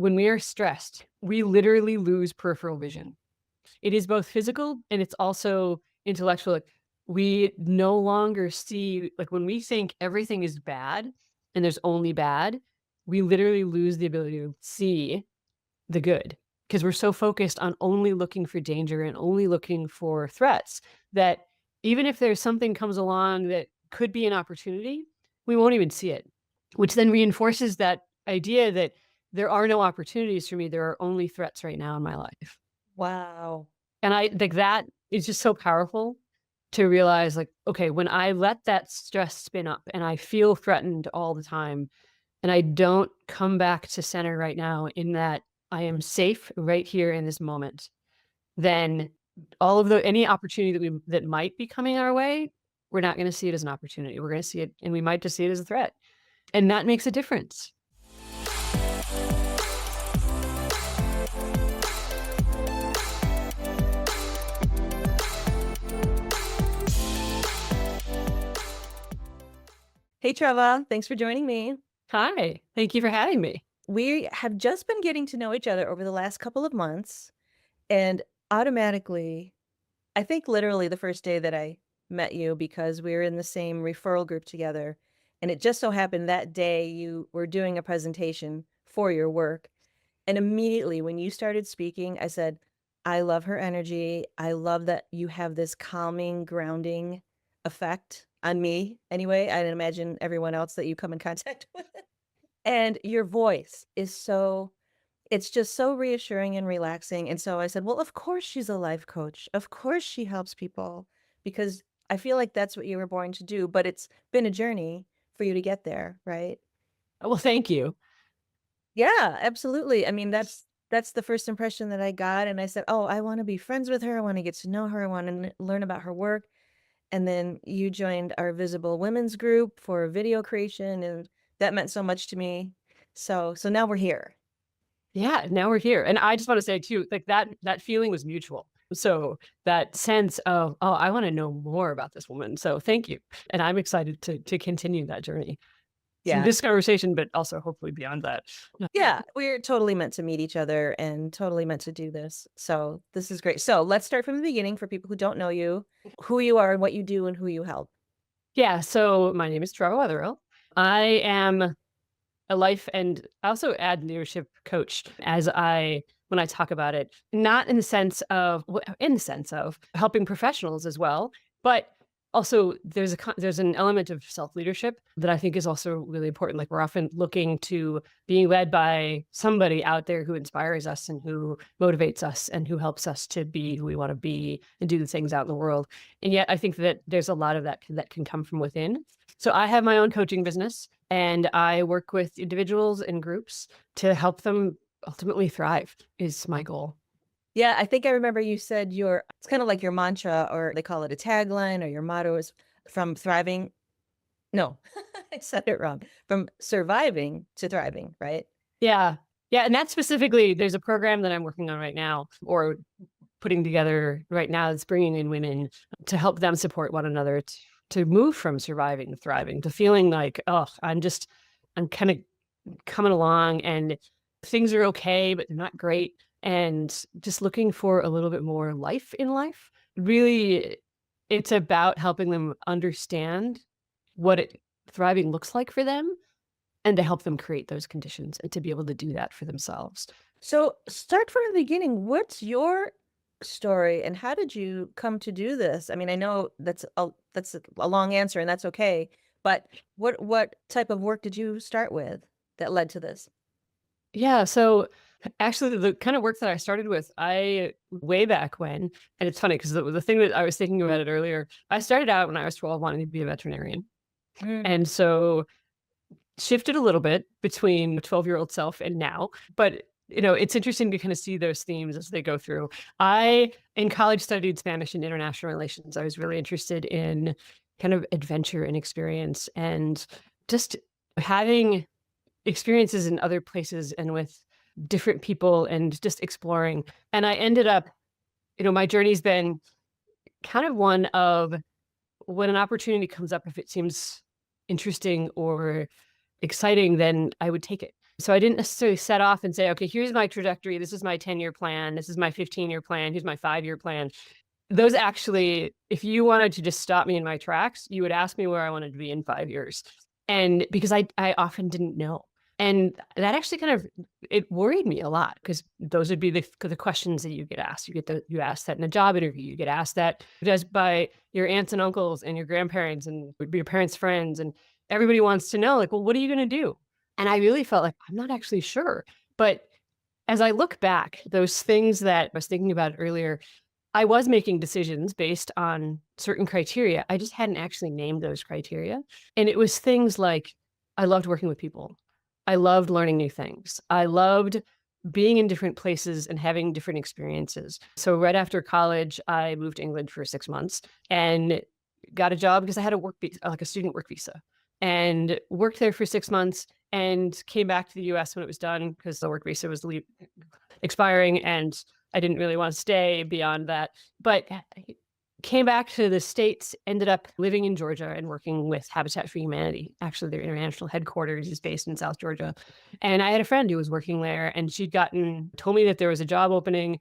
when we are stressed, we literally lose peripheral vision. It is both physical and it's also intellectual. Like, we no longer see, like when we think everything is bad and there's only bad, we literally lose the ability to see the good because we're so focused on only looking for danger and only looking for threats that even if there's something comes along that could be an opportunity, we won't even see it, which then reinforces that idea that there are no opportunities for me. There are only threats right now in my life. Wow. And I think that is just so powerful to realize like, okay, when I let that stress spin up and I feel threatened all the time and I don't come back to center right now in that I am safe right here in this moment, then all of the any opportunity that might be coming our way, we're not going to see it as an opportunity. We're going to see it and we might just see it as a threat. And that makes a difference. Hey, Treva, thanks for joining me. Hi. Thank you for having me. We have just been getting to know each other over the last couple of months, and automatically, I think literally the first day that I met you because we were in the same referral group together, and it just so happened that day you were doing a presentation for your work, and immediately when you started speaking, I said, "I love her energy. I love that you have this calming, grounding effect on me anyway, I'd imagine everyone else that you come in contact with." And your voice is so it's just so reassuring and relaxing, and so I said, "Well, of course she's a life coach. Of course she helps people," because I feel like that's what you were born to do, but it's been a journey for you to get there, right? Well, thank you. Yeah, absolutely. I mean, that's the first impression that I got, and I said, "Oh, I wanna be friends with her. I wanna get to know her. I wanna learn about her work." And then you joined our Visible Women's group for video creation, and that meant so much to me. So now we're here. Yeah, now we're here. And I just want to say too, like that feeling was mutual. So that sense of, oh, I want to know more about this woman. So thank you. And I'm excited to continue that journey through Yeah. this conversation, but also hopefully beyond that. Yeah, we're totally meant to meet each other and totally meant to do this. So this is great. So let's start from the beginning for people who don't know you, who you are and what you do and who you help. Yeah. So my name is Treva Wetherill. I am a life and I also add leadership coach as when I talk about it, not in the sense of in the sense of helping professionals as well, but also there's an element of self leadership that I think is also really important. Like we're often looking to being led by somebody out there who inspires us and who motivates us and who helps us to be who we want to be and do the things out in the world. And yet I think that there's a lot of that can come from within. So I have my own coaching business and I work with individuals and groups to help them ultimately thrive is my goal. Yeah, I think I remember you said your it's kind of like your mantra or they call it a tagline or your motto is from thriving. No, I said it wrong. From surviving to thriving, right? Yeah. Yeah. And that's specifically, there's a program that I'm working on right now or putting together right now that's bringing in women to help them support one another to move from surviving to thriving to feeling like, oh, I'm kind of coming along and things are okay, but they're not great. And just looking for a little bit more life in life. Really, it's about helping them understand what thriving looks like for them and to help them create those conditions and to be able to do that for themselves. So start from the beginning. What's your story and how did you come to do this? I mean, I know that's a long answer and that's okay, but what type of work did you start with that led to this? Yeah. So actually, the kind of work that I started with, I way back when, and it's funny because the thing that I was thinking about it earlier, I started out when I was 12 wanting to be a veterinarian. Mm. And so shifted a little bit between the 12-year-old self and now, but it's interesting to kind of see those themes as they go through. I, in college, studied Spanish and international relations. I was really interested in kind of adventure and experience and just having experiences in other places and with different people and just exploring. And I ended up, my journey's been kind of one of when an opportunity comes up, if it seems interesting or exciting, then I would take it. So I didn't necessarily set off and say, okay, here's my trajectory. This is my 10-year plan. This is my 15-year plan. Here's my 5-year plan. Those actually, if you wanted to just stop me in my tracks, you would ask me where I wanted to be in 5 years. And because I often didn't know. And that actually kind of, it worried me a lot because those would be the questions that you get asked. You ask that in a job interview. You get asked that just by your aunts and uncles and your grandparents and your parents' friends. And everybody wants to know, like, well, what are you going to do? And I really felt like I'm not actually sure. But as I look back, those things that I was thinking about earlier, I was making decisions based on certain criteria. I just hadn't actually named those criteria. And it was things like I loved working with people. I loved learning new things. I loved being in different places and having different experiences. So right after college, I moved to England for 6 months and got a job because I had a work visa, like a student work visa, and worked there for 6 months and came back to the US when it was done because the work visa was expiring and I didn't really want to stay beyond that. But came back to the States, ended up living in Georgia and working with Habitat for Humanity. Actually, their international headquarters is based in South Georgia. And I had a friend who was working there and told me that there was a job opening.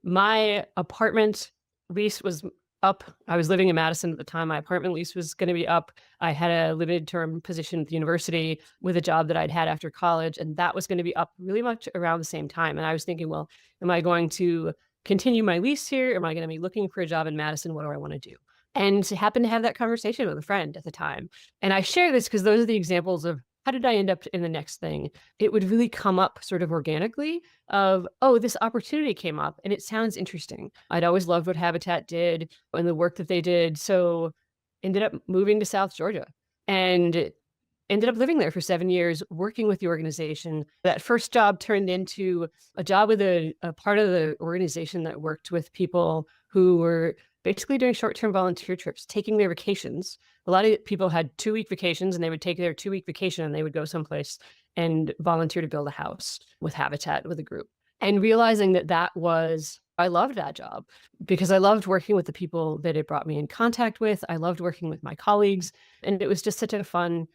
My apartment lease was up. I was living in Madison at the time. My apartment lease was going to be up. I had a limited term position at the university with a job that I'd had after college, and that was going to be up really much around the same time. And I was thinking, well, am I going to continue my lease here? Am I going to be looking for a job in Madison? What do I want to do? And happened to have that conversation with a friend at the time. And I share this because those are the examples of how did I end up in the next thing? It would really come up sort of organically of, oh, this opportunity came up and it sounds interesting. I'd always loved what Habitat did and the work that they did. So ended up moving to South Georgia and ended up living there for 7 years, working with the organization. That first job turned into a job with a part of the organization that worked with people who were basically doing short-term volunteer trips, taking their vacations. A lot of people had 2-week vacations and they would take their 2-week vacation and they would go someplace and volunteer to build a house with Habitat with a group. And realizing I loved that job because I loved working with the people that it brought me in contact with. I loved working with my colleagues. And it was just such a fun,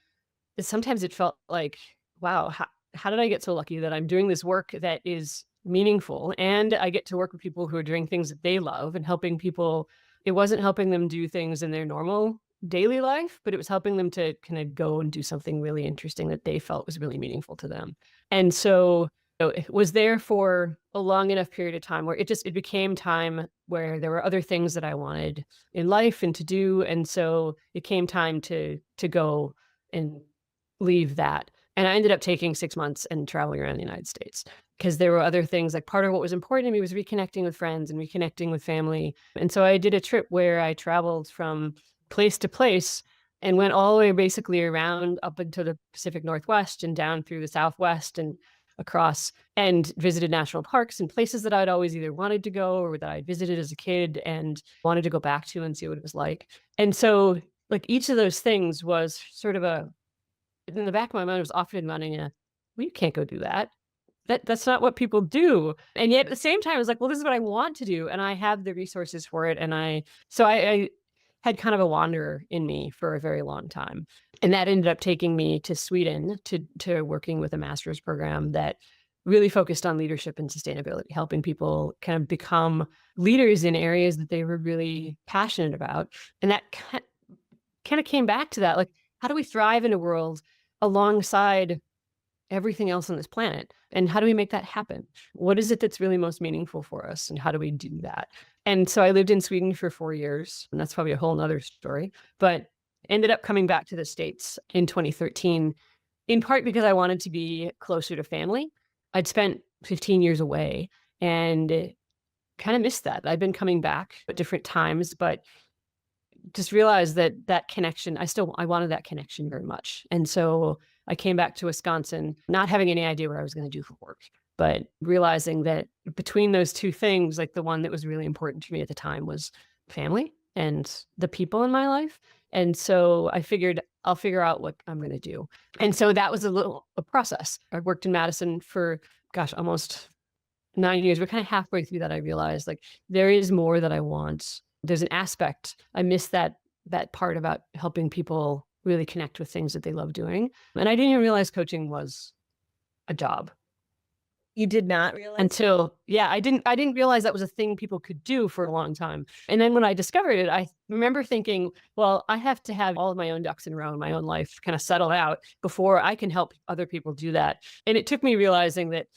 sometimes it felt like, wow, how did I get so lucky that I'm doing this work that is meaningful and I get to work with people who are doing things that they love and helping people. It wasn't helping them do things in their normal daily life, but it was helping them to kind of go and do something really interesting that they felt was really meaningful to them. And so it was there for a long enough period of time where it became time where there were other things that I wanted in life and to do. And so it came time to go and leave that. And I ended up taking 6 months and traveling around the United States because there were other things, like part of what was important to me was reconnecting with friends and reconnecting with family. And so I did a trip where I traveled from place to place and went all the way basically around up into the Pacific Northwest and down through the Southwest and across, and visited national parks and places that I'd always either wanted to go or that I'd visited as a kid and wanted to go back to and see what it was like. And so like each of those things was sort of in the back of my mind was often running well, you can't go do that. That's not what people do. And yet at the same time, I was like, well, this is what I want to do. And I have the resources for it. And I had kind of a wanderer in me for a very long time. And that ended up taking me to Sweden to working with a master's program that really focused on leadership and sustainability, helping people kind of become leaders in areas that they were really passionate about. And that kind of came back to that, like, how do we thrive in a world alongside everything else on this planet? And how do we make that happen? What is it that's really most meaningful for us? And how do we do that? And so I lived in Sweden for 4 years, and that's probably a whole nother story, but ended up coming back to the States in 2013, in part because I wanted to be closer to family. I'd spent 15 years away and kind of missed that. I'd been coming back at different times, but just realized that connection, I wanted that connection very much. And so I came back to Wisconsin, not having any idea what I was going to do for work, but realizing that between those two things, like the one that was really important to me at the time was family and the people in my life. And so I figured I'll figure out what I'm going to do. And so that was a process. I worked in Madison for, gosh, almost 9 years. We're kind of halfway through that. I realized like there is more that I want. There's an aspect. I miss that part about helping people really connect with things that they love doing. And I didn't even realize coaching was a job. You did not realize. Until yeah, I didn't realize that was a thing people could do for a long time. And then when I discovered it, I remember thinking, well, I have to have all of my own ducks in a row in my own life kind of settled out before I can help other people do that. And it took me realizing that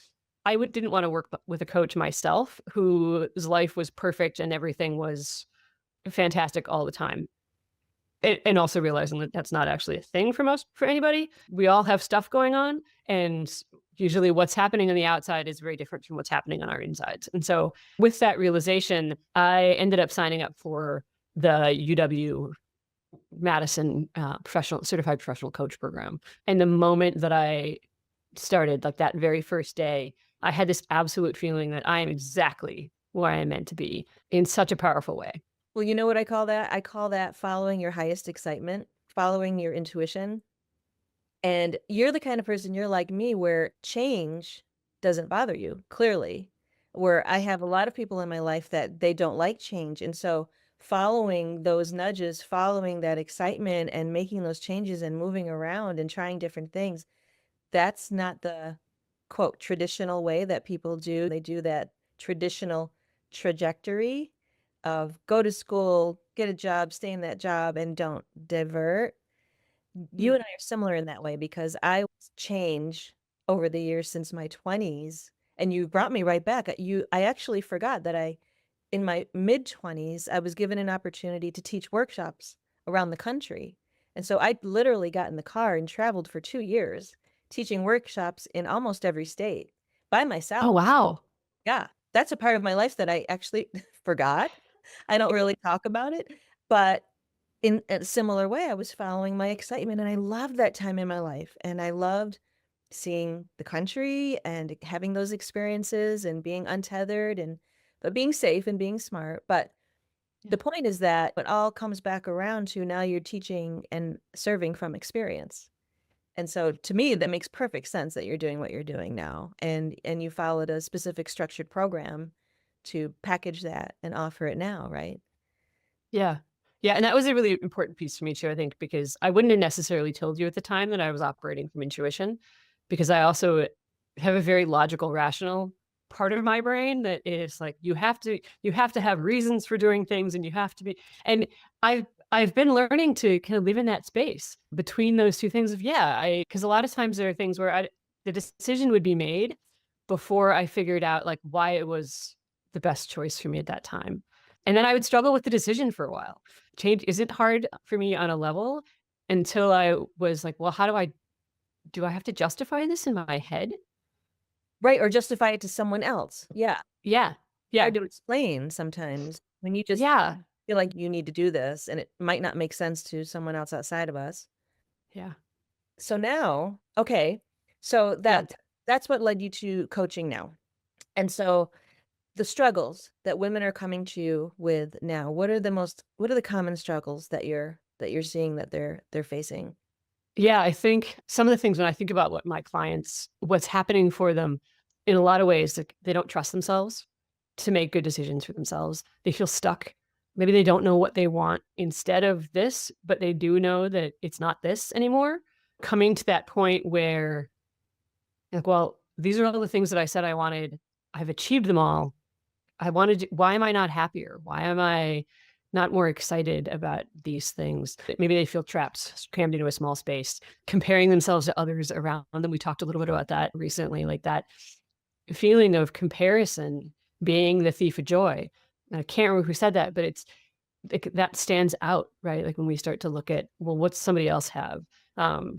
didn't want to work with a coach myself whose life was perfect and everything was fantastic all the time. And also realizing that that's not actually a thing for anybody. We all have stuff going on, and usually what's happening on the outside is very different from what's happening on our insides. And so with that realization, I ended up signing up for the UW Madison professional certified professional coach program. And the moment that I started, like that very first day, I had this absolute feeling that I am exactly where I am meant to be in such a powerful way. Well, you know what I call that? I call that following your highest excitement, following your intuition. And you're the kind of person, you're like me, where change doesn't bother you, clearly. Where I have a lot of people in my life that they don't like change. And so following those nudges, following that excitement and making those changes and moving around and trying different things, that's not the quote traditional way that people do. They do that traditional trajectory of go to school, get a job, stay in that job, and don't divert. You Mm. and I are similar in that way because I change over the years since my 20s, and you brought me right back. I actually forgot that in my mid-20s, I was given an opportunity to teach workshops around the country. And so I literally got in the car and traveled for 2 years teaching workshops in almost every state by Oh, myself. wow. Yeah, that's a part of my life that I actually forgot. I don't really talk about it, but in a similar way, I was following my excitement, and I loved that time in my life, and I loved seeing the country and having those experiences and being untethered and but being safe and being smart, but Yeah. the point is that it all comes back around to now you're teaching and serving from experience. And so to me, that makes perfect sense that you're doing what you're doing now, and you followed a specific structured program to package that and offer it now, right? Yeah. Yeah, and that was a really important piece for me too, I think, because I wouldn't have necessarily told you at the time that I was operating from intuition, because I also have a very logical, rational part of my brain that is like, you have to have reasons for doing things and you have to be and I've been learning to kind of live in that space between those two things of yeah, I because a lot of times there are things where the decision would be made before I figured out like why it was the best choice for me at that time. And then I would struggle with the decision for a while. Change isn't hard for me on a level until I was like, well, how do I have to justify this in my head? Right, or justify it to someone else. Yeah, Yeah. Yeah. hard to explain sometimes when you just Yeah. feel like you need to do this, and it might not make sense to someone else outside of us. Yeah. So now okay, so Yeah. that's what led you to coaching now. And so the struggles that women are coming to you with now, what are the common struggles that you're seeing that they're facing? Yeah, I think some of the things when I think about what my clients what's happening for them in a lot of ways, like, they don't trust themselves to make good decisions for themselves. They feel stuck. Maybe they don't know what they want instead of this, but they do know that it's not this anymore. Coming to that point where, like, well, these are all the things that I said I wanted. I've achieved them all. Why am I not happier? Why am I not more excited about these things? Maybe they feel trapped, crammed into a small space, comparing themselves to others around them. We talked a little bit about that recently, like that feeling of comparison being the thief of joy. And I can't remember who said that, but it's like that stands out, right? Like when we start to look at, well, what's somebody else have? Um,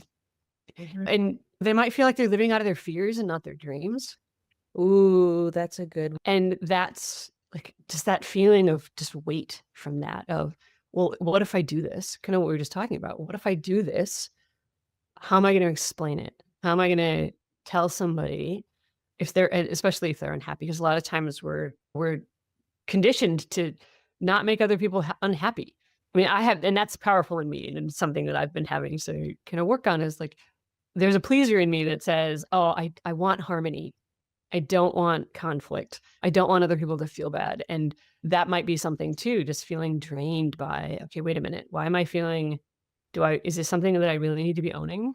Mhm. and they might feel like they're living out of their fears and not their dreams. Ooh, that's a good And that's like just that feeling of just weight from that of, well, what if I do this? Kind of what we were just talking about. What if I do this? How am I going to explain it? How am I going to tell somebody if they're, and especially if they're unhappy? Because a lot of times we're conditioned to not make other people unhappy. I mean, I have, and that's powerful in me, and it's something that I've been having to kind of work on. Is like there's a pleaser in me that says, "Oh, I want harmony. I don't want conflict. I don't want other people to feel bad." And that might be something too, just feeling drained by, okay, wait a minute. Why am I feeling, is this something that I really need to be owning?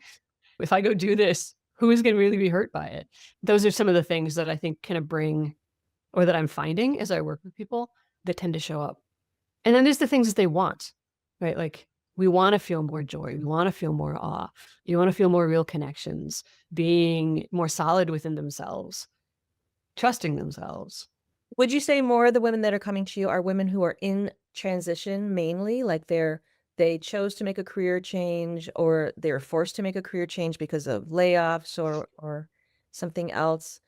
If I go do this, Who is going to really be hurt by it? Those are some of the things that I think kind of bring, or that I'm finding as I work with people, that tend to show up. And then there's the things that they want, right? Like, we want to feel more joy. We want to feel more awe. You want to feel more real connections, being more solid within themselves, trusting themselves. Would you say more of the women that are coming to you are women who are in transition mainly, like they chose to make a career change or they're forced to make a career change because of layoffs or something else?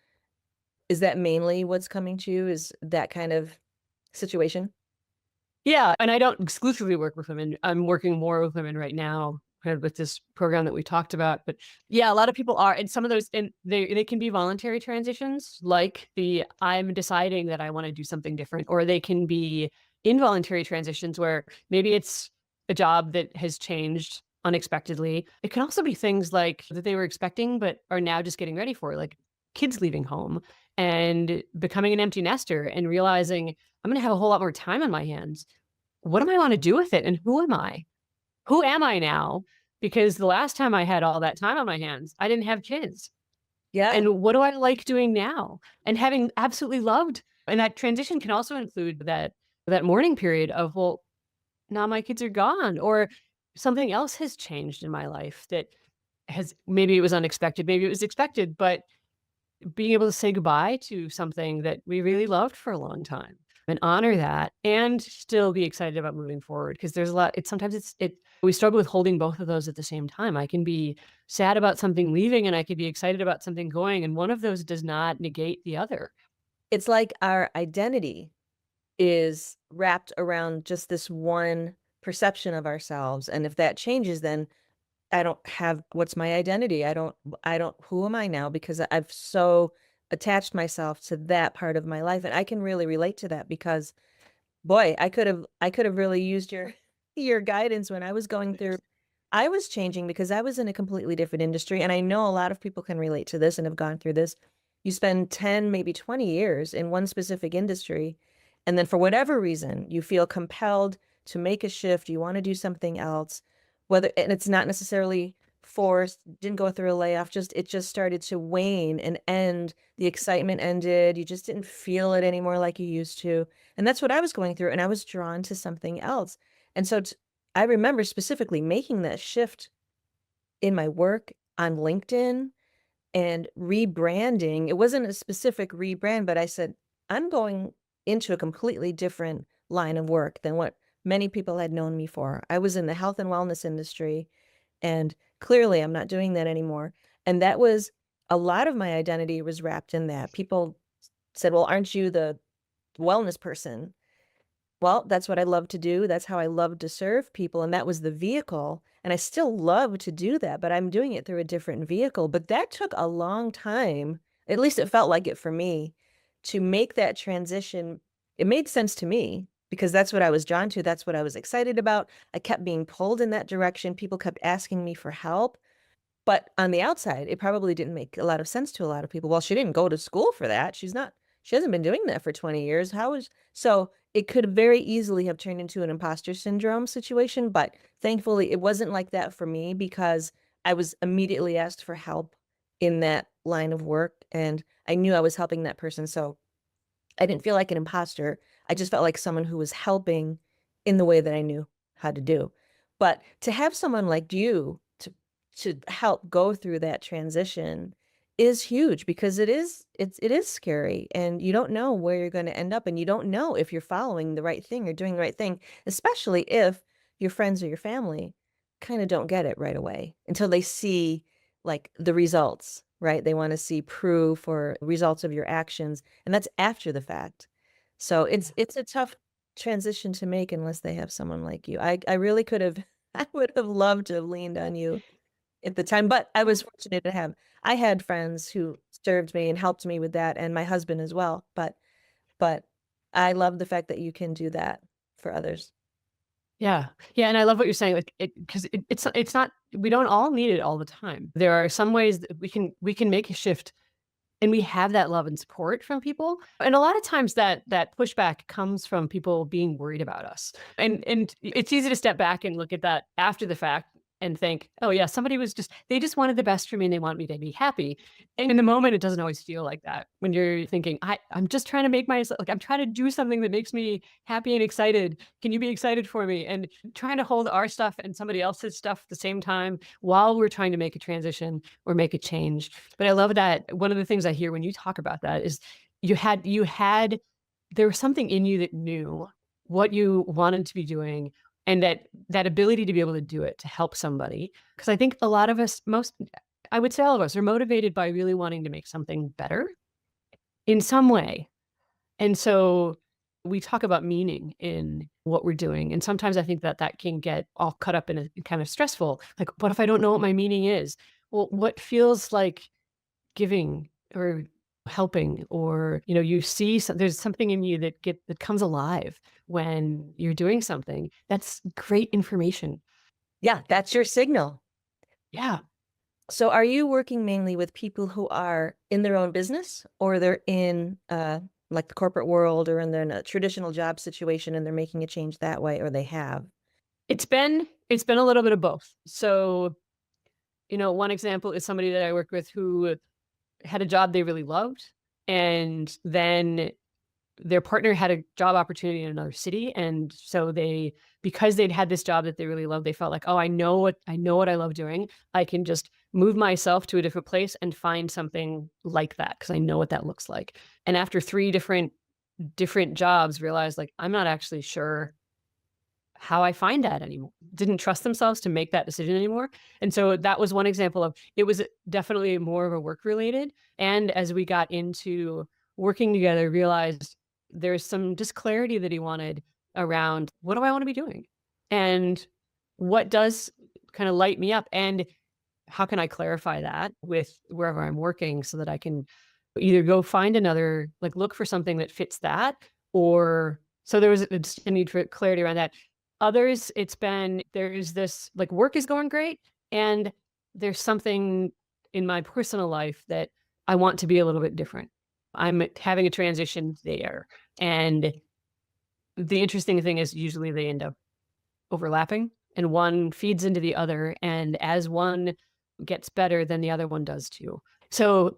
Is that mainly what's coming to you? Is that kind of situation? Yeah, and I don't exclusively work with women. I'm working more with women right now, kind of with this program that we talked about. But yeah, a lot of people are, and some of those, and they can be voluntary transitions, like the I'm deciding that I want to do something different, or they can be involuntary transitions where maybe it's a job that has changed unexpectedly. It can also be things like that they were expecting but are now just getting ready for, like kids leaving home and becoming an empty nester and realizing I'm going to have a whole lot more time on my hands. What do I want to do with it? And who am I? Who am I now? Because the last time I had all that time on my hands, I didn't have kids. Yeah. And what do I like doing now? And having absolutely loved, and that transition can also include that mourning period of, well, now my kids are gone, or something else has changed in my life that has, maybe it was unexpected, maybe it was expected, but being able to say goodbye to something that we really loved for a long time and honor that and still be excited about moving forward, because there's a lot, it's sometimes we struggle with holding both of those at the same time. I can be sad about something leaving and I could be excited about something going, and one of those does not negate the other. It's like our identity is wrapped around just this one perception of ourselves. And if that changes, then I don't have what's my identity? I don't, who am I now? Because I've so attached myself to that part of my life. And I can really relate to that because boy, I could have really used your your guidance when I was going through. I was changing because I was in a completely different industry, and I know a lot of people can relate to this and have gone through this. You spend 10, maybe 20 years in one specific industry, and then for whatever reason, you feel compelled to make a shift, you want to do something else, whether and it's not necessarily forced, didn't go through a layoff, just it just started to wane and end. The excitement ended. You just didn't feel it anymore like you used to. And that's what I was going through, and I was drawn to something else. And so I remember specifically making that shift in my work on LinkedIn and rebranding. It wasn't a specific rebrand, but I said, I'm going into a completely different line of work than what many people had known me for. I was in the health and wellness industry, and clearly I'm not doing that anymore. And that was a lot of my identity was wrapped in that. People said, well, aren't you the wellness person? Well, that's what I love to do. That's how I love to serve people, and that was the vehicle, and I still love to do that, but I'm doing it through a different vehicle, but that took a long time, at least it felt like it for me, to make that transition. It made sense to me because that's what I was drawn to, that's what I was excited about. I kept being pulled in that direction, people kept asking me for help, but on the outside, it probably didn't make a lot of sense to a lot of people. Well, she didn't go to school for that. She hasn't been doing that for 20 years. How is so it could very easily have turned into an imposter syndrome situation, but thankfully it wasn't like that for me because I was immediately asked for help in that line of work and I knew I was helping that person. So I didn't feel like an imposter. I just felt like someone who was helping in the way that I knew how to do. But to have someone like you to help go through that transition is huge because it is scary and you don't know where you're going to end up and you don't know if you're following the right thing or doing the right thing, especially if your friends or your family kind of don't get it right away until they see like the results, right? They want to see proof or results of your actions, and that's after the fact. So it's a tough transition to make unless they have someone like you. I really could have I would have loved to have leaned on you at the time, but I was fortunate to have I had friends who served me and helped me with that and my husband as well. But I love the fact that you can do that for others. Yeah. Yeah, and I love what you're saying, like, it's not, we don't all need it all the time. There are some ways that we can make a shift, and we have that love and support from people. And a lot of times that pushback comes from people being worried about us. And it's easy to step back and look at that after the fact and think, oh yeah, they just wanted the best for me and they want me to be happy. And in the moment, it doesn't always feel like that when you're thinking, I'm just trying to make myself, like, I'm trying to do something that makes me happy and excited. Can you be excited for me? And trying to hold our stuff and somebody else's stuff at the same time while we're trying to make a transition or make a change. But I love that one of the things I hear when you talk about that is there was something in you that knew what you wanted to be doing, and that ability to be able to do it to help somebody. Because I think a lot of us, I would say all of us, are motivated by really wanting to make something better in some way. And so we talk about meaning in what we're doing. And sometimes I think that can get all cut up in a kind of stressful, like, what if I don't know what my meaning is? Well, what feels like giving or helping, or you see there's something in you that comes alive when you're doing something. That's great information. Yeah, that's your signal. Yeah. So are you working mainly with people who are in their own business, or they're in like the corporate world, or in a traditional job situation and they're making a change that way, or they have? It's been a little bit of both. So one example is somebody that I work with who had a job they really loved, and then their partner had a job opportunity in another city, and so because they'd had this job that they really loved, they felt like, "Oh, I know what I love doing. I can just move myself to a different place and find something like that because I know what that looks like." And after 3 different jobs, realized, like, I'm not actually sure how I find that anymore. Didn't trust themselves to make that decision anymore. And so that was one example of, it was definitely more of a work related. And as we got into working together, realized there's some just clarity that he wanted around, what do I want to be doing? And what does kind of light me up? And how can I clarify that with wherever I'm working so that I can either go find another, like, look for something that fits that, or so there was just a need for clarity around that. Others, there's this, like, work is going great, and there's something in my personal life that I want to be a little bit different. I'm having a transition there. And the interesting thing is usually they end up overlapping, and one feeds into the other. And as one gets better, then the other one does too. So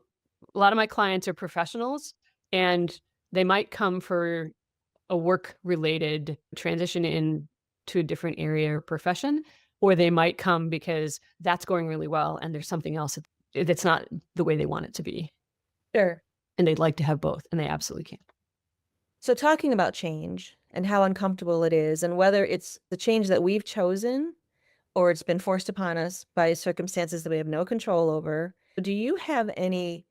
a lot of my clients are professionals, and they might come for a work related transition in to a different area or profession, or they might come because that's going really well and there's something else that's not the way they want it to be. Sure. And they'd like to have both, and they absolutely can. So talking about change and how uncomfortable it is, and whether it's the change that we've chosen or it's been forced upon us by circumstances that we have no control over, do you have any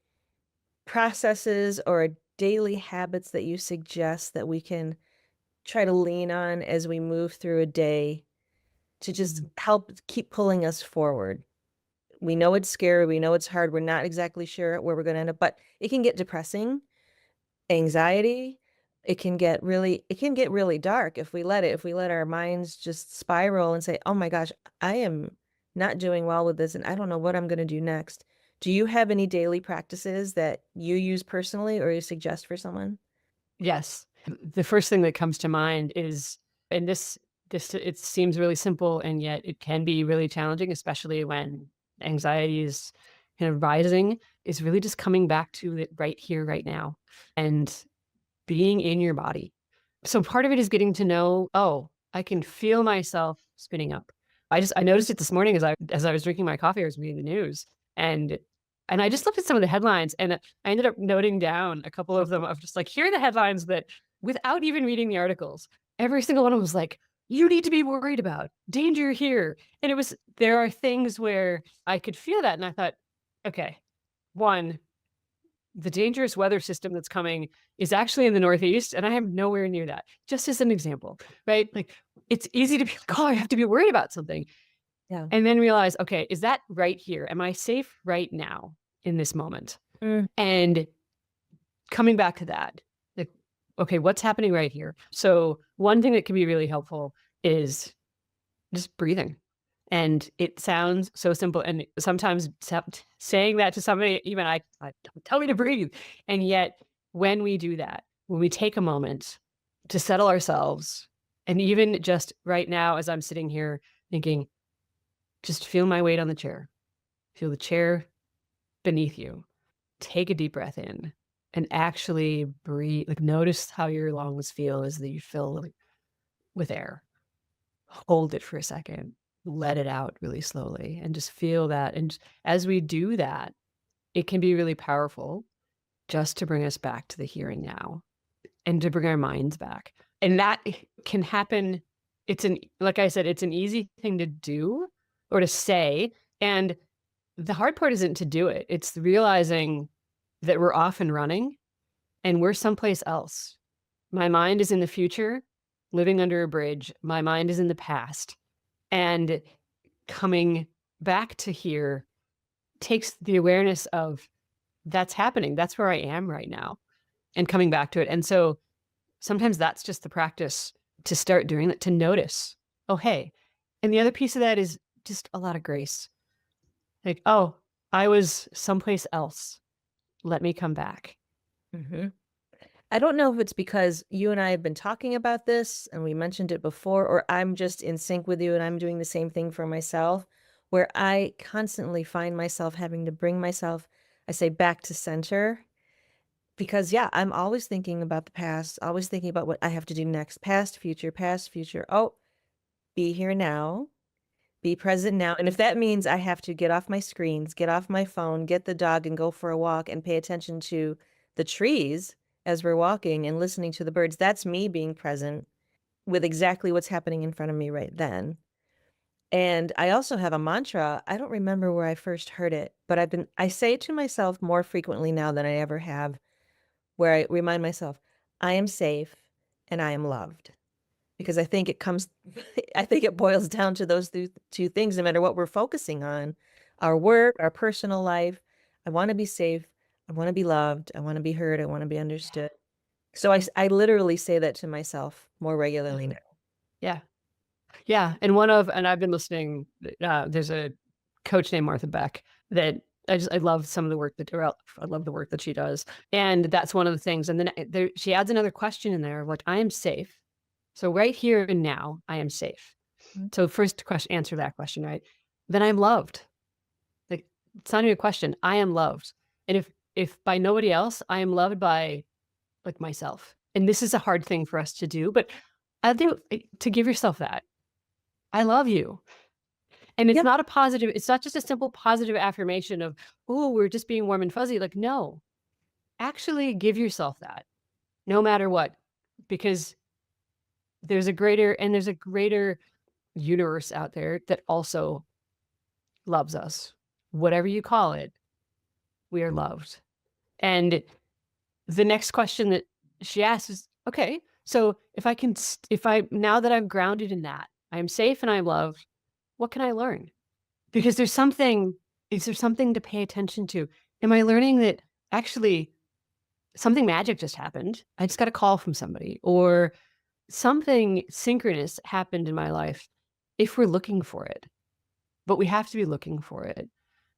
processes or daily habits that you suggest that we can try to lean on as we move through a day to just help keep pulling us forward? We know it's scary, we know it's hard, we're not exactly sure where we're gonna end up, but it can get depressing, anxiety, it can get really dark if we let it. If we let our minds just spiral and say, "Oh my gosh, I am not doing well with this, and I don't know what I'm gonna do next." Do you have any daily practices that you use personally or you suggest for someone? Yes. The first thing that comes to mind is, and this it seems really simple, and yet it can be really challenging, especially when anxiety is kind of rising, is really just coming back to it right here, right now, and being in your body. So part of it is getting to know, oh, I can feel myself spinning up. I noticed it this morning as I was drinking my coffee, I was reading the news, and I just looked at some of the headlines, and I ended up noting down a couple of them, of just like, here are the headlines that, without even reading the articles, every single one of them was like, you need to be worried about danger here. And there are things where I could feel that, and I thought, okay, one, the dangerous weather system that's coming is actually in the Northeast, and I am nowhere near that. Just as an example, right? Like, it's easy to be like, oh, I have to be worried about something. Yeah. And then realize, okay, is that right here? Am I safe right now in this moment? Mm, And coming back to that, like, okay, what's happening right here? So one thing that can be really helpful is just breathing. And it sounds so simple. And sometimes saying that to somebody, even I tell me to breathe. And yet, when we do that, when we take a moment to settle ourselves, and even just right now, as I'm sitting here thinking, Just feel my weight on the chair. Feel the chair beneath you. Take a deep breath in and actually breathe. Like notice how your lungs feel as you fill with air. Hold it for a second. Let it out really slowly and just feel that. And as we do that, it can be really powerful just to bring us back to the here and now and to bring our minds back. And that can happen. Like I said, it's an easy thing to do or to say. And the hard part isn't to do it. It's realizing that we're off and running and we're someplace else. My mind is in the future, living under a bridge. My mind is in the past. And coming back to here takes the awareness of that's happening. That's where I am right now and coming back to it. And so sometimes that's just the practice to start doing that, to notice, oh, hey. And the other piece of that is just a lot of grace. Like, oh, I was someplace else. Let me come back. Mhm. I don't know if it's because you and I have been talking about this and we mentioned it before, or I'm just in sync with you and I'm doing the same thing for myself, where I constantly find myself having to bring myself, I say, back to center. Because, yeah, I'm always thinking about the past, always thinking about what I have to do next, past, future, past, future. Oh, be here now, be present now. And if that means I have to get off my screens, get off my phone, get the dog and go for a walk and pay attention to the trees as we're walking and listening to the birds, that's me being present with exactly what's happening in front of me right then. And I also have a mantra. I don't remember where I first heard it, but I say it to myself more frequently now than I ever have, where I remind myself, I am safe and I am loved. Because I think it comes I think it boils down to those two things no matter what we're focusing on, our work, our personal life. I wanna be safe, I wanna be loved, I wanna be heard, I wanna be understood. So I literally say that to myself more regularly now. Yeah. Yeah. And I've been listening. There's a coach named Martha Beck that I love some of the work I love the work that she does. And that's one of the things. And then she adds another question in there, like, I am safe. So right here and now, I am safe. Mm. So first question, answer that question, right? Then I'm loved. Like it's not even a question. I am loved. And if by nobody else, I am loved by like myself. And this is a hard thing for us to do, but I think to give yourself that. I love you. And Yep. it's not just a simple positive affirmation of, oh, we're just being warm and fuzzy. Like, no, actually give yourself that no matter what, because there's a greater universe out there that also loves us. Whatever you call it, we are loved. And the next question that she asks is, okay, so now that I'm grounded in that, I am safe and I'm loved, what can I learn? Because is there something to pay attention to? Am I learning that actually something magic just happened? I just got a call from somebody or something synchronous happened in my life if we're looking for it, but we have to be looking for it.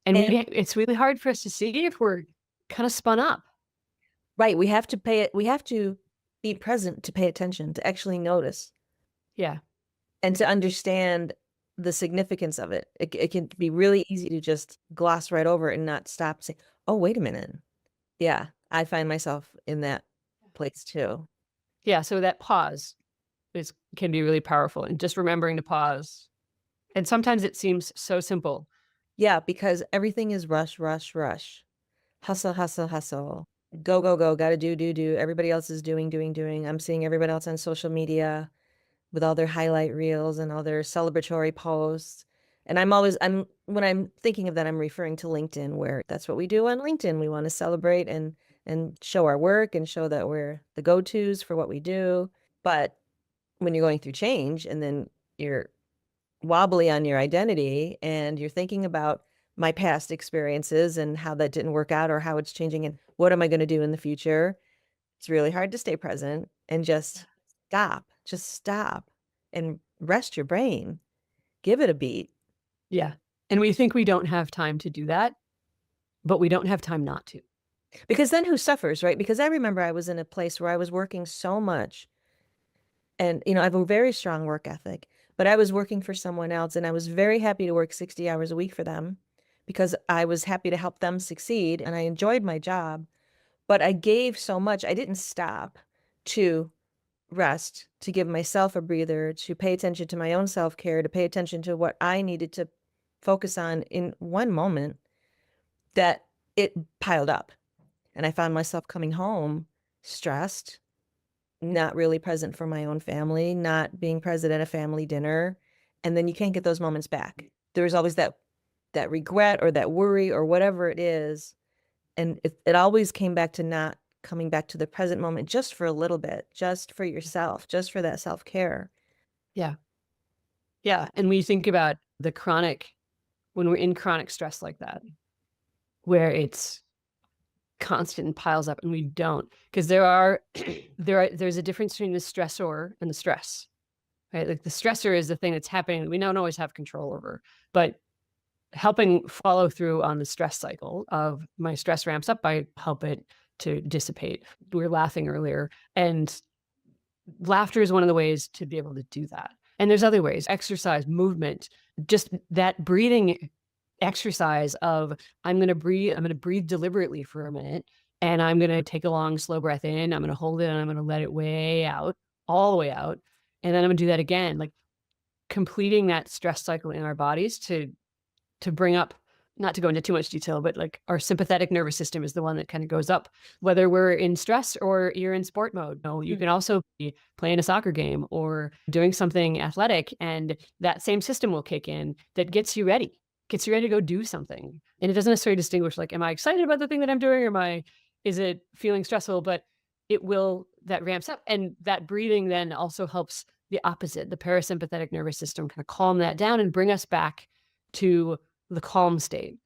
And And it's really hard for us to see if we're kind of spun up. right, we have to be present to pay attention, to actually notice Yeah. and to understand the significance of it. It can be really easy to just gloss right over it and not stop and say, "Oh, wait a minute." Yeah, I find myself in that place too. Yeah. So that pause can be really powerful and just remembering to pause. And sometimes it seems so simple. Yeah, because everything is rush, rush, rush. Hustle, hustle, hustle. Go, go, go. Gotta do, do, do. Everybody else is doing, doing, doing. I'm seeing everybody else on social media with all their highlight reels and all their celebratory posts. And when I'm thinking of that, I'm referring to LinkedIn, where that's what we do on LinkedIn. We want to celebrate and show our work and show that we're the go-tos for what we do. But when you're going through change and then you're wobbly on your identity and you're thinking about my past experiences and how that didn't work out or how it's changing and what am I going to do in the future, it's really hard to stay present and just stop and rest your brain, give it a beat. Yeah. And we think we don't have time to do that, but we don't have time not to. Because then who suffers, right? Because I remember I was in a place where I was working so much and, I have a very strong work ethic, but I was working for someone else and I was very happy to work 60 hours a week for them because I was happy to help them succeed and I enjoyed my job. But I gave so much, I didn't stop to rest, to give myself a breather, to pay attention to my own self-care, to pay attention to what I needed to focus on in one moment, that it piled up. And I found myself coming home stressed, not really present for my own family, not being present at a family dinner. And then you can't get those moments back. There's always that regret or that worry or whatever it is. And it always came back to not coming back to the present moment just for a little bit, just for yourself, just for that self-care. Yeah. Yeah. And we think about the chronic, when we're in chronic stress like that, where it's constant and piles up and we don't, because there's a difference between the stressor and the stress, right? Like the stressor is the thing that's happening that we don't always have control over, but helping follow through on the stress cycle of my stress ramps up, I help it to dissipate. We were laughing earlier, and laughter is one of the ways to be able to do that. And there's other ways, exercise, movement, just that breathing exercise of I'm going to breathe deliberately for a minute, and I'm going to take a long, slow breath in. I'm going to hold it and I'm going to let it way out, all the way out. And then I'm going to do that again, like completing that stress cycle in our bodies to bring up, not to go into too much detail, but like our sympathetic nervous system is the one that kind of goes up, whether we're in stress or you're in sport mode. No, you Mm. can also be playing a soccer game or doing something athletic, and that same system will kick in that gets you ready to go do something. And it doesn't necessarily distinguish like, am I excited about the thing that I'm doing, or is it feeling stressful? But that ramps up. And that breathing then also helps the opposite, the parasympathetic nervous system, kind of calm that down and bring us back to the calm state.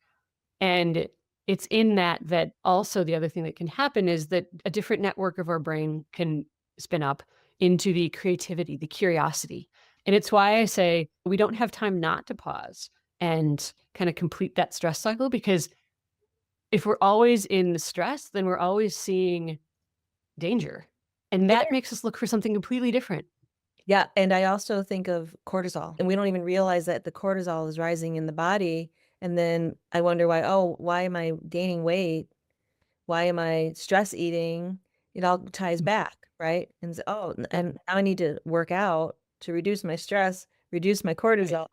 And it's in that also the other thing that can happen is that a different network of our brain can spin up into the creativity, the curiosity. And it's why I say we don't have time not to pause and kind of complete that stress cycle, because if we're always in the stress, then we're always seeing danger. And And that makes us look for something completely different. yeah, and I also think of cortisol, and we don't even realize that the cortisol is rising in the body. And then I wonder why, oh, why am I gaining weight? Why am I stress eating? It all ties back, right? And oh, Yeah. and now I need to work out to reduce my stress, reduce my Right. cortisol,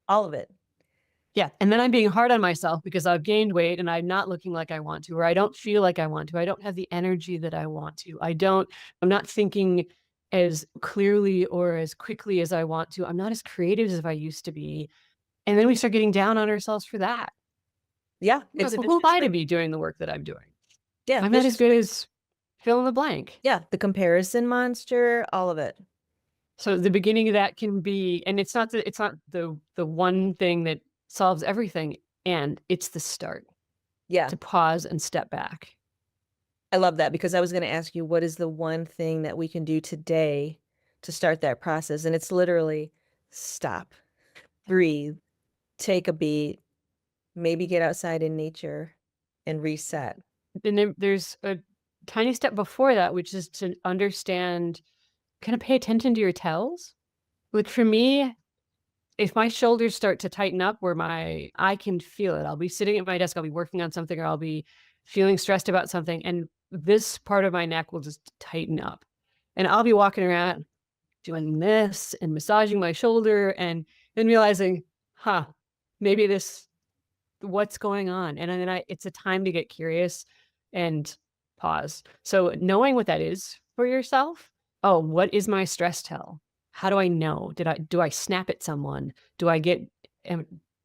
all of it. Yeah. And then I'm being hard on myself because I've gained weight and I'm not looking like I want to, or I don't feel like I want to. I don't have the energy that I want to. I'm not thinking as clearly or as quickly as I want to. I'm not as creative as I used to be. And then we start getting down on ourselves for that. Yeah, Because it's a who am vicious I to cycle. be doing the work that I'm doing? Yeah, I'm not as vicious. good as fill in the blank. Yeah, the comparison monster, all of it. So the beginning of that can be, and it's not the one thing that solves everything. And it's the start Yeah, to pause and step back. I love that because I was going to ask you what is the one thing that we can do today to start that process? And it's literally stop, breathe, take a beat, maybe get outside in nature and reset. And then there's a tiny step before that, which is to understand, kind of pay attention to your tells. Which for me, if my shoulders start to tighten up I can feel it. I'll be sitting at my desk, I'll be working on something, or I'll be feeling stressed about something. And this part of my neck will just tighten up. And I'll be walking around doing this and massaging my shoulder and then realizing, maybe what's going on. And then it's a time to get curious and pause. So knowing what that is for yourself. Oh, what is my stress tell? How do I know? Do I snap at someone? Do I get,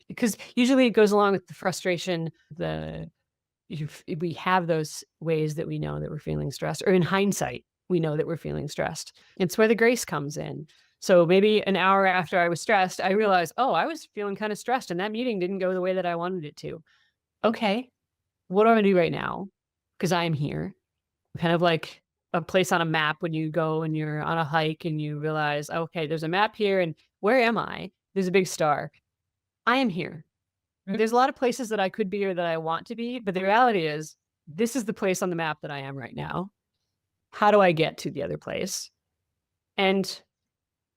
because usually it goes along with the frustration, we have those ways that we know that we're feeling stressed, or in hindsight, we know that we're feeling stressed. It's where the grace comes in. So maybe an hour after I was stressed, I realized, oh, I was feeling kind of stressed and that meeting didn't go the way that I wanted it to. Okay, what do I do right now? Because I'm here. Kind of like a place on a map when you go and you're on a hike and you realize, okay, there's a map here and where am I? There's a big star. I am here. Mhm. There's a lot of places that I could be or that I want to be, but the reality is this is the place on the map that I am right now. How do I get to the other place? And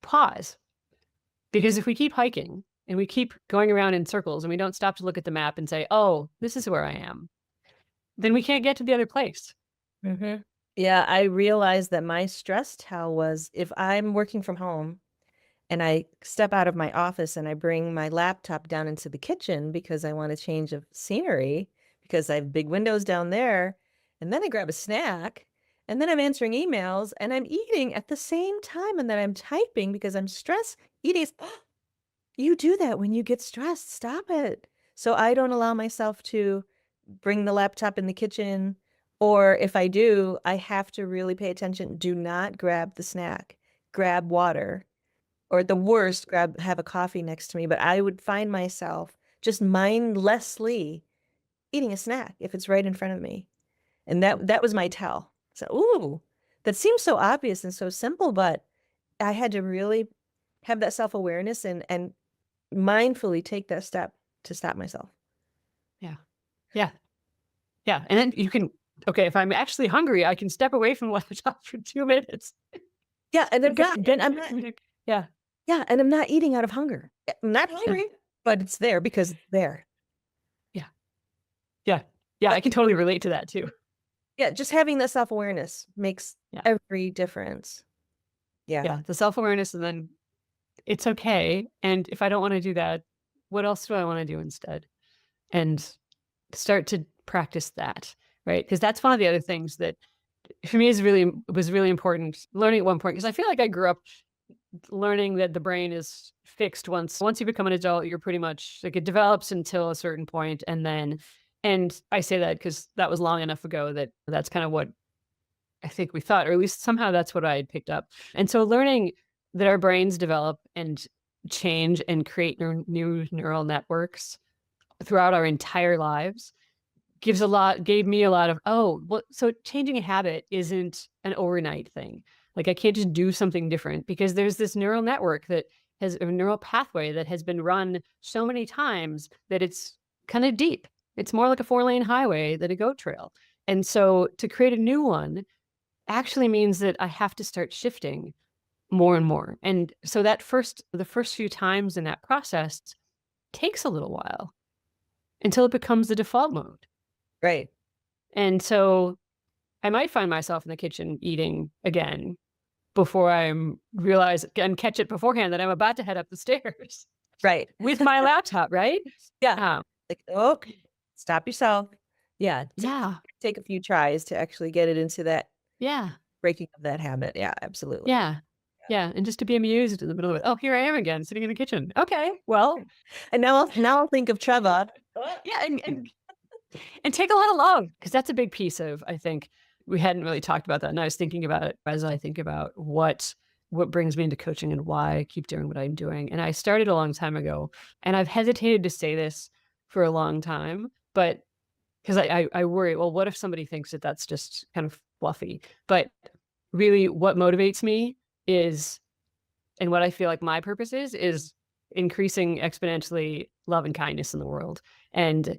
pause. Because if we keep hiking and we keep going around in circles and we don't stop to look at the map and say, oh, this is where I am, then we can't get to the other place. Mhm. Yeah, I realized that my stress tell was if I'm working from home and I step out of my office and I bring my laptop down into the kitchen because I want a change of scenery because I have big windows down there, and then I grab a snack, and then I'm answering emails and I'm eating at the same time and then I'm typing because I'm stressed. Eating is you do that when you get stressed. Stop it. So I don't allow myself to bring the laptop in the kitchen, or if I do, I have to really pay attention. Do not grab the snack. Grab water, or at the worst, have a coffee next to me, but I would find myself just mindlessly eating a snack if it's right in front of me. And that was my tell. So, ooh, that seems so obvious and so simple, but I had to really have that self-awareness and mindfully take that step to stop myself. Yeah. Yeah. Yeah. And then you can, okay, if I'm actually hungry, I can step away from the laptop for 2 minutes. Yeah, and I'm not and Get, I'm not yeah. yeah, and I'm not eating out of hunger. I'm not Yeah. hungry, but it's there because it's there. Yeah. Yeah. Yeah. I But can totally relate to that too. yeah, just having that self-awareness makes Yeah. every difference. Yeah. Yeah. The self awareness, and then it's okay. And if I don't want to do that, what else do I want to do instead? And start to practice that. Right. Because that's one of the other things that for me is really was really important learning at one point, because I feel like I grew up learning that the brain is fixed once you become an adult. You're pretty much like, it develops until a certain point, and then, and I say that because that was long enough ago that that's kind of what I think we thought, or at least somehow that's what I had picked up. And so learning that our brains develop and change and create new neural networks throughout our entire lives gave me a lot of, oh, well, so changing a habit isn't an overnight thing. Like, I can't just do something different, because there's this neural network that has a neural pathway that has been run so many times that it's kind of deep. It's more like a 4-lane highway than a goat trail. And so to create a new one actually means that I have to start shifting more and more. And so the first few times in that process takes a little while until it becomes the default mode. Right. And so I might find myself in the kitchen eating again before I'm realize and catch it beforehand that I'm about to head up the stairs Right. with my laptop, right? Yeah. Um, Like, "Oh, stop yourself." Yeah, yeah, take a few tries to actually get it into that yeah, breaking of that habit. Yeah, absolutely. yeah, yeah, and just to be amused in the middle of it. Oh, here I am again, sitting in the kitchen. Okay, well, And now I'll think of Treva. yeah, and take a lot of love, because that's a big piece of, I think, we hadn't really talked about that, and I was thinking about it as I think about what brings me into coaching and why I keep doing what I'm doing. And I started a long time ago, and I've hesitated to say this for a long time, but because I worry, well, what if somebody thinks that that's just kind of fluffy? But really, what motivates me is, and what I feel like my purpose is increasing exponentially love and kindness in the world. And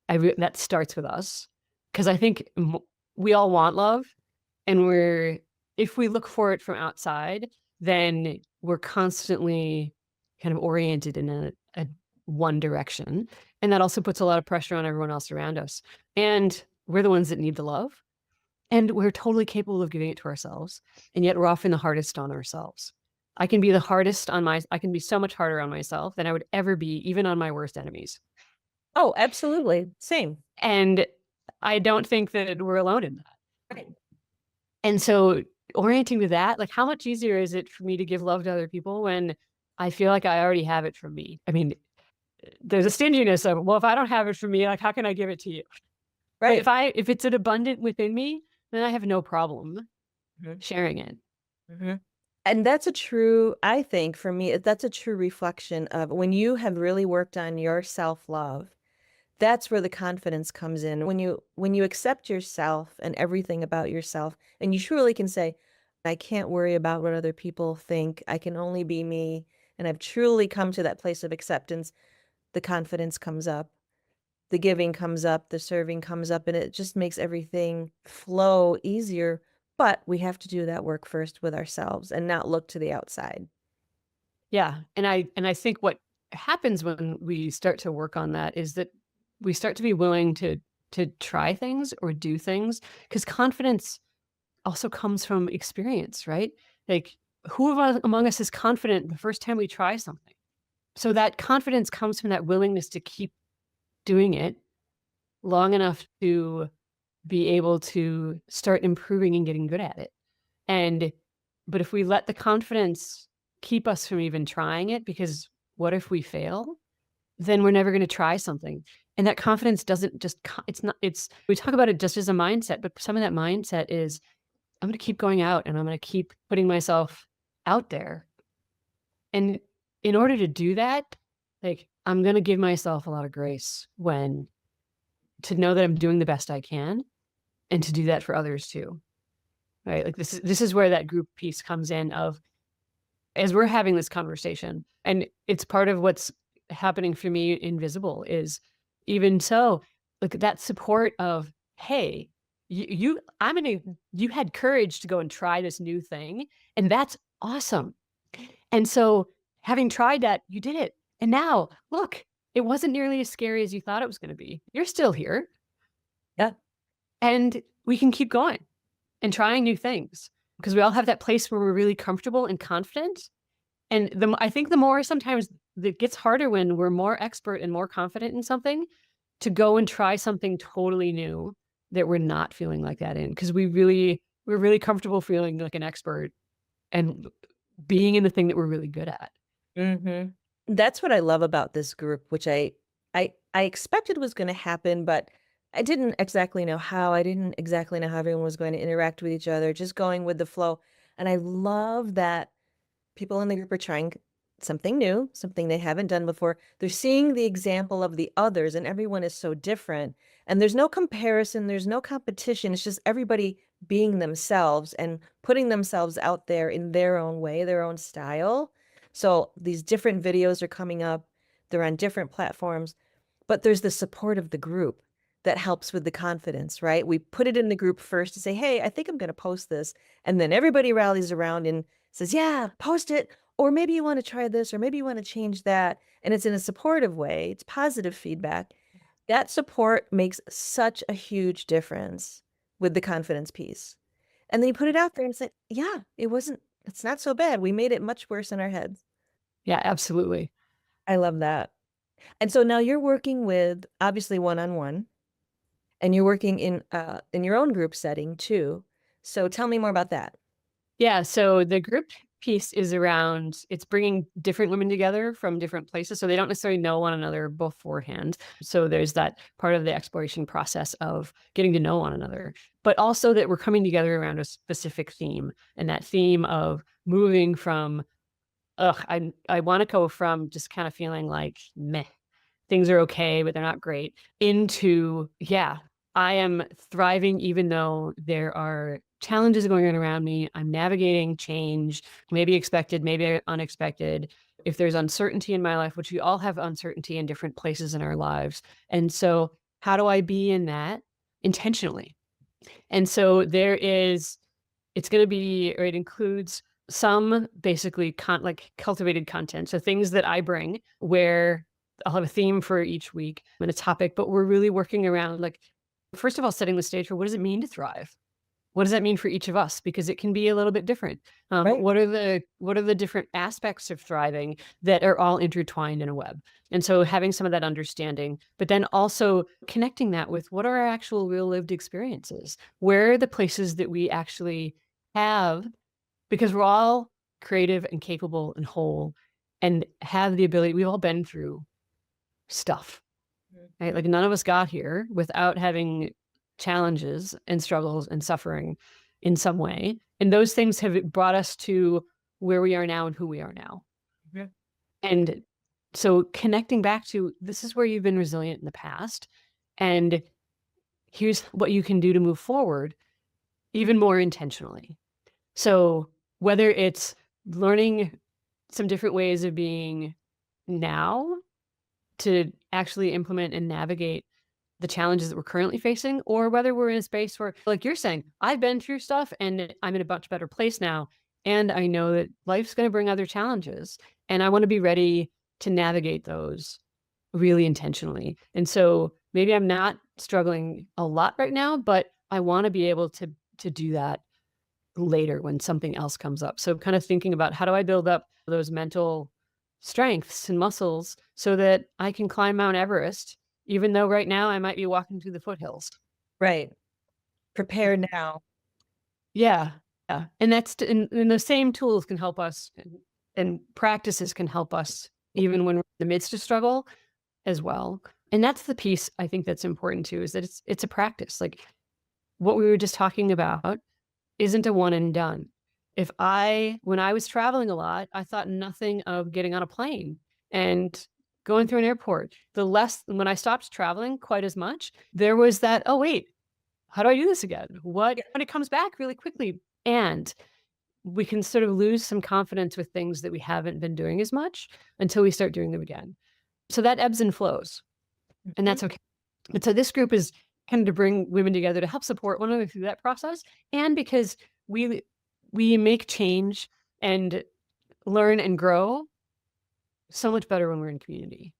that starts with us, because I think we all want love, and if we look for it from outside, then we're constantly kind of oriented in a one direction, and that also puts a lot of pressure on everyone else around us. And we're the ones that need the love, and we're totally capable of giving it to ourselves, and yet we're often the hardest on ourselves. I can be so much harder on myself than I would ever be, even on my worst enemies. Oh, absolutely. Same. And I don't think that we're alone in that. Right. And so orienting to that, like, how much easier is it for me to give love to other people when I feel like I already have it from me? I mean, there's a stinginess of, well, if I don't have it from me, like, how can I give it to you? But Right. if it's an abundant within me, then I have no problem Mhm. sharing it. Mhm. And that's a true I think for me, that's a true reflection of when you have really worked on your self-love. That's where the confidence comes in. When you accept yourself and everything about yourself, and you truly can say, "I can't worry about what other people think. I can only be me." And I've truly come to that place of acceptance. The confidence comes up, the giving comes up, the serving comes up, and it just makes everything flow easier. But we have to do that work first with ourselves and not look to the outside. Yeah, and I think what happens when we start to work on that is that we start to be willing to try things or do things, because confidence also comes from experience, right? Like, who of us among us is confident the first time we try something? So that confidence comes from that willingness to keep doing it long enough to be able to start improving and getting good at it. And but if we let the confidence keep us from even trying it, because what if we fail? Then we're never going to try something. And that confidence doesn't just it's not it's we talk about it just as a mindset, but some of that mindset is I'm going to keep going out and I'm going to keep putting myself out there. And in order to do that, like, I'm going to give myself a lot of grace when to know that I'm doing the best I can, and to do that for others too. Right? Like, this is where that group piece comes in of, as we're having this conversation, and it's part of what's happening for me invisible is, even so, like, that support of, hey, you I'm gonna you had courage to go and try this new thing, and that's awesome. And so, having tried that, you did it. And now look, it wasn't nearly as scary as you thought it was going to be. You're still here, Yeah. and we can keep going and trying new things, because we all have that place where we're really comfortable and confident. And I think the more sometimes it gets harder when we're more expert and more confident in something, to go and try something totally new that we're not feeling like that in, because we're really comfortable feeling like an expert and being in the thing that we're really good at. Mhm. That's what I love about this group, which I expected was gonna happen, but I didn't exactly know how. I didn't exactly know how everyone was going to interact with each other, just going with the flow. And I love that people in the group are trying something new, something they haven't done before. They're seeing the example of the others, and everyone is so different. And there's no comparison, there's no competition. It's just everybody being themselves and putting themselves out there in their own way, their own style. So these different videos are coming up, they're on different platforms, but there's the support of the group that helps with the confidence, right? We put it in the group first to say, hey, I think I'm going to post this. And then everybody rallies around and says, yeah, post it. Or maybe you want to try this, or maybe you want to change that. And it's in a supportive way, it's positive feedback. That support makes such a huge difference with the confidence piece. And then you put it out there and say, yeah, it's not so bad. We made it much worse in our heads. Yeah, absolutely. I love that. And so now you're working with obviously one-on-one, and you're working in your own group setting too. So tell me more about that. Yeah, so the group piece is around, it's bringing different women together from different places, so they don't necessarily know one another beforehand. So there's that part of the exploration process of getting to know one another, but also that we're coming together around a specific theme, and that theme of moving from, ugh, I want to go from just kind of feeling like meh, things are okay, but they're not great, into, yeah, I am thriving even though there are challenges going on around me. I'm navigating change, maybe expected, maybe unexpected. If there's uncertainty in my life, which we all have uncertainty in different places in our lives. And so, how do I be in that intentionally? And so it's going to be, or it includes some basically like cultivated content. So things that I bring, where I'll have a theme for each week and a topic, but we're really working around, like, first of all, setting the stage for what does it mean to thrive? What does that mean for each of us? Because it can be a little bit different. Right. What are the different aspects of thriving that are all intertwined in a web? And so having some of that understanding, but then also connecting that with what are our actual real lived experiences? Where are the places that we actually have, because we're all creative and capable and whole and have the ability, we've all been through stuff, right? Mhm. Like, none of us got here without having challenges and struggles and suffering in some way. And those things have brought us to where we are now and who we are now. Yeah. And so connecting back to, this is where you've been resilient in the past. And here's what you can do to move forward even more intentionally. So whether it's learning some different ways of being now to actually implement and navigate the challenges that we're currently facing, or whether we're in a space where, like you're saying, I've been through stuff and I'm in a much better place now. And I know that life's going to bring other challenges. And I want to be ready to navigate those really intentionally. And so maybe I'm not struggling a lot right now, but I want to be able to do that later when something else comes up. So kind of thinking about how do I build up those mental strengths and muscles so that I can climb Mount Everest, even though right now I might be walking through the foothills. Right. Prepare now. Yeah. Yeah. And and the same tools can help us and practices can help us even when we're in the midst of struggle as well. And that's the piece I think that's important too, is that it's a practice. Like what we were just talking about isn't a one and done. When I was traveling a lot, I thought nothing of getting on a plane and going through an airport. When I stopped traveling quite as much, there was that, oh, wait, how do I do this again? Yeah. When it comes back really quickly. And we can sort of lose some confidence with things that we haven't been doing as much until we start doing them again. So that ebbs and flows, and Mhm. that's okay. And so this group is kind of to bring women together to help support one another through that process, and because we we make change and learn and grow so much better when we're in community.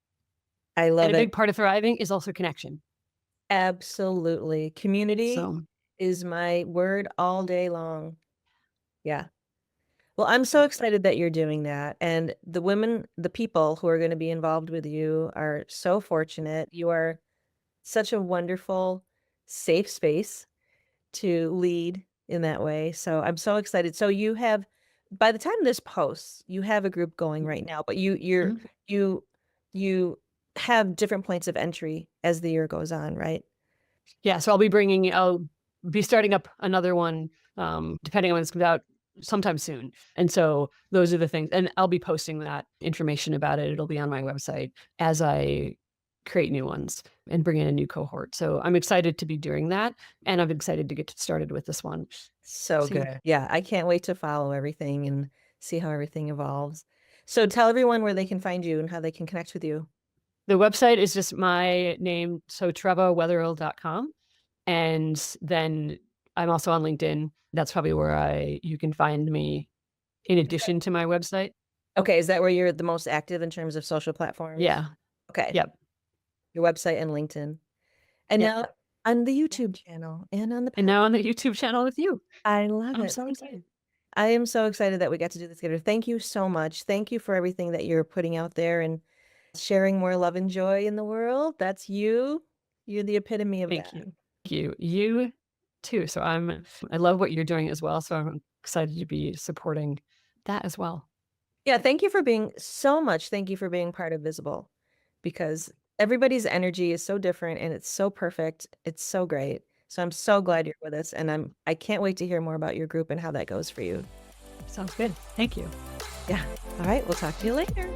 I And love a it. big part of thriving is also connection. Absolutely. Community So is my word all day long. Yeah. Well, I'm so excited that you're doing that. And the people who are going to be involved with you are so fortunate. You are such a wonderful, safe space to lead in that way. So I'm so excited. So by the time this posts, you have a group going right now, but mhm. you, you have different points of entry as the year goes on, right? Yeah, so I'll be starting up another one, depending on when this comes out sometime soon. And so those are the things, and I'll be posting that information about it. It'll be on my website as I create new ones and bring in a new cohort. So I'm excited to be doing that, and I'm excited to get started with this one So soon. good. Yeah, I can't wait to follow everything and see how everything evolves. So tell everyone where they can find you and how they can connect with you. The website is just my name, so trevawetherill.com. And then I'm also on LinkedIn. That's probably where I you can find me in addition to my website. Okay, is that where you're the most active in terms of social platforms? Yeah. Okay, Yep. your website and LinkedIn. And Yep. now on the YouTube channel and on the And pod. now on the YouTube channel with you. I love I'm it. so excited. I am so excited that we got to do this together. Thank you so much. Thank you for everything that you're putting out there and sharing more love and joy in the world. That's you. You're the epitome of Thank that. you. Thank you. You too. I love what you're doing as well. So I'm excited to be supporting that as well. Yeah, thank you for being so much. Thank you for being part of Visible because everybody's energy is so different and it's so perfect. It's so great. So I'm so glad you're with us and I can't wait to hear more about your group and how that goes for you. Sounds good. Thank you. Yeah. All right, we'll talk to you later.